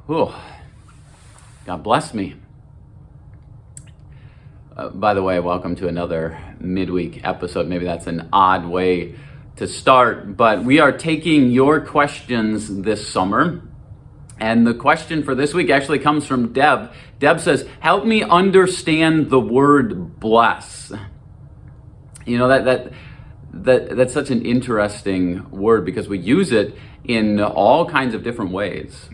Oh, God bless me. By the way, welcome to another midweek episode. Maybe that's an odd way to start, but we are taking your questions this summer. And the question for this week actually comes from Deb. Deb says, help me understand the word bless. You know, that's such an interesting word because we use it in all kinds of different ways.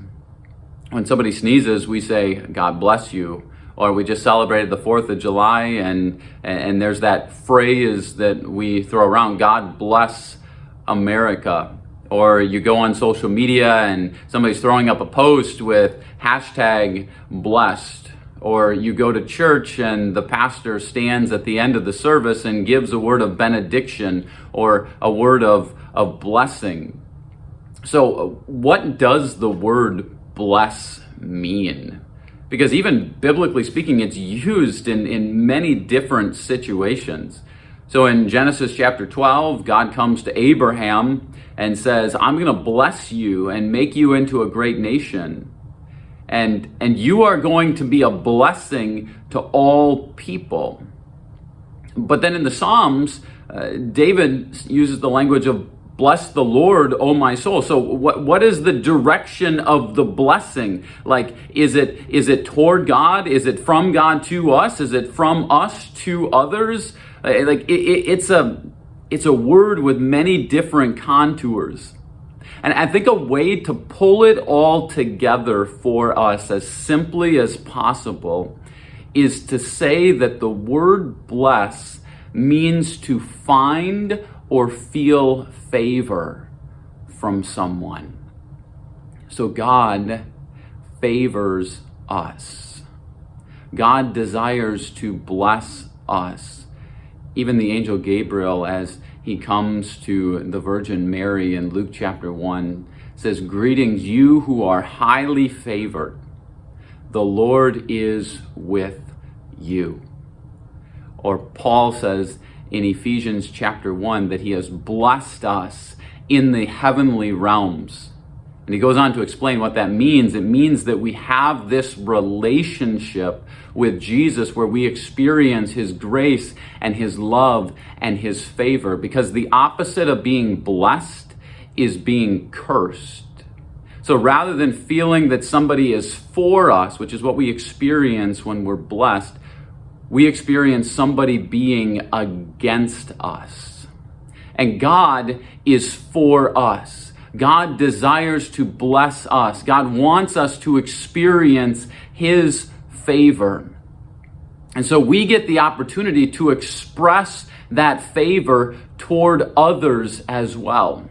When somebody sneezes, we say, God bless you. Or we just celebrated the 4th of July and there's that phrase that we throw around, God bless America. Or you go on social media and somebody's throwing up a post with hashtag blessed. Or you go to church and the pastor stands at the end of the service and gives a word of benediction or a word of blessing. So what does the word bless mean? Because even biblically speaking, it's used in many different situations. So in Genesis chapter 12, God comes to Abraham and says, I'm going to bless you and make you into a great nation. And you are going to be a blessing to all people. But then in the Psalms, David uses the language of bless the Lord, O my soul. So what is the direction of the blessing? Like, is it toward God? Is it from God to us? Is it from us to others? It's a word with many different contours. And I think a way to pull it all together for us as simply as possible is to say that the word bless means to find or feel favor from someone. So God favors us. God desires to bless us. Even the angel Gabriel, as he comes to the Virgin Mary in Luke chapter 1, says, greetings, you who are highly favored. The Lord is with you. Or Paul says in Ephesians chapter 1 that he has blessed us in the heavenly realms. And he goes on to explain what that means. It means that we have this relationship with Jesus where we experience his grace and his love and his favor. Because the opposite of being blessed is being cursed. So rather than feeling that somebody is for us, which is what we experience when we're blessed, we experience somebody being against us. And God is for us. God desires to bless us. God wants us to experience his favor. And so we get the opportunity to express that favor toward others as well.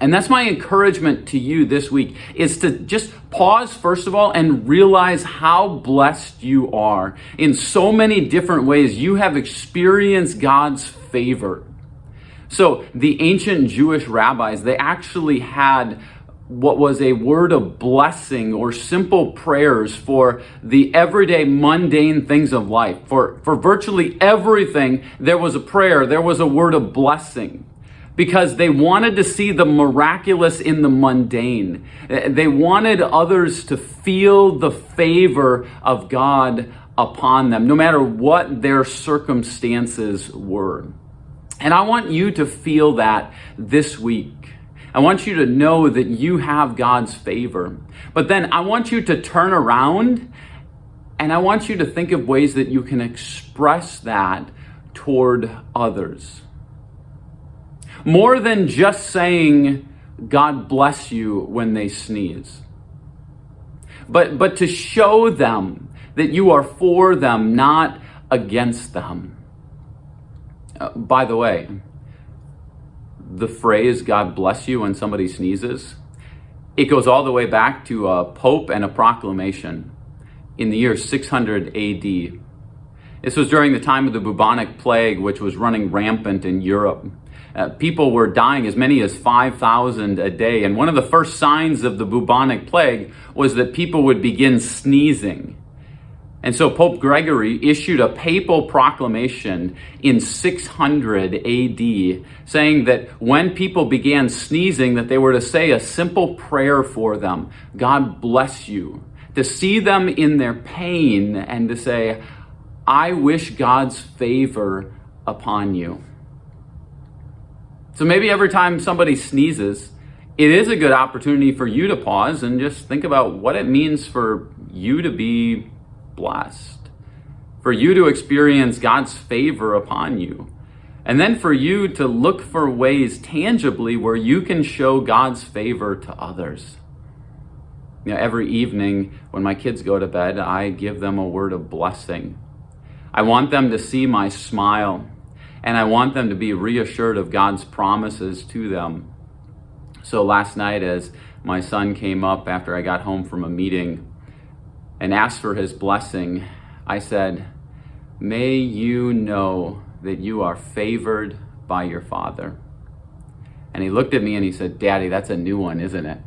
And that's my encouragement to you this week, is to just pause, first of all, and realize how blessed you are. In so many different ways, you have experienced God's favor. So the ancient Jewish rabbis, they actually had what was a word of blessing or simple prayers for the everyday mundane things of life. For virtually everything, there was a prayer, there was a word of blessing. Because they wanted to see the miraculous in the mundane. They wanted others to feel the favor of God upon them, no matter what their circumstances were. And I want you to feel that this week. I want you to know that you have God's favor. But then I want you to turn around and I want you to think of ways that you can express that toward others. More than just saying, God bless you when they sneeze. But to show them that you are for them, not against them. By the way, the phrase, God bless you when somebody sneezes, it goes all the way back to a pope and a proclamation in the year 600 AD. This was during the time of the bubonic plague, which was running rampant in Europe. People were dying as many as 5,000 a day. And one of the first signs of the bubonic plague was that people would begin sneezing. And so Pope Gregory issued a papal proclamation in 600 AD saying that when people began sneezing, that they were to say a simple prayer for them. God bless you. To see them in their pain and to say, I wish God's favor upon you. So maybe every time somebody sneezes, it is a good opportunity for you to pause and just think about what it means for you to be blessed, for you to experience God's favor upon you, and then for you to look for ways tangibly where you can show God's favor to others. Every evening when my kids go to bed, I give them a word of blessing. I want them to see my smile, and I want them to be reassured of God's promises to them. So last night, as my son came up after I got home from a meeting and asked for his blessing, I said, may you know that you are favored by your Father. And he looked at me and he said, Daddy, that's a new one, isn't it?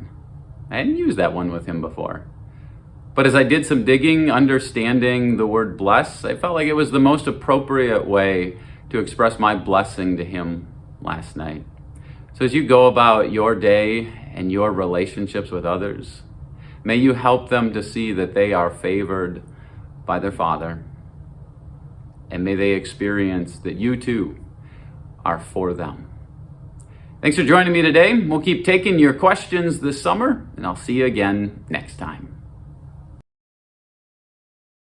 I hadn't used that one with him before. But as I did some digging, understanding the word bless, I felt like it was the most appropriate way to express my blessing to him last night. So as you go about your day and your relationships with others, may you help them to see that they are favored by their Father. And may they experience that you too are for them. Thanks for joining me today. We'll keep taking your questions this summer, and I'll see you again next time.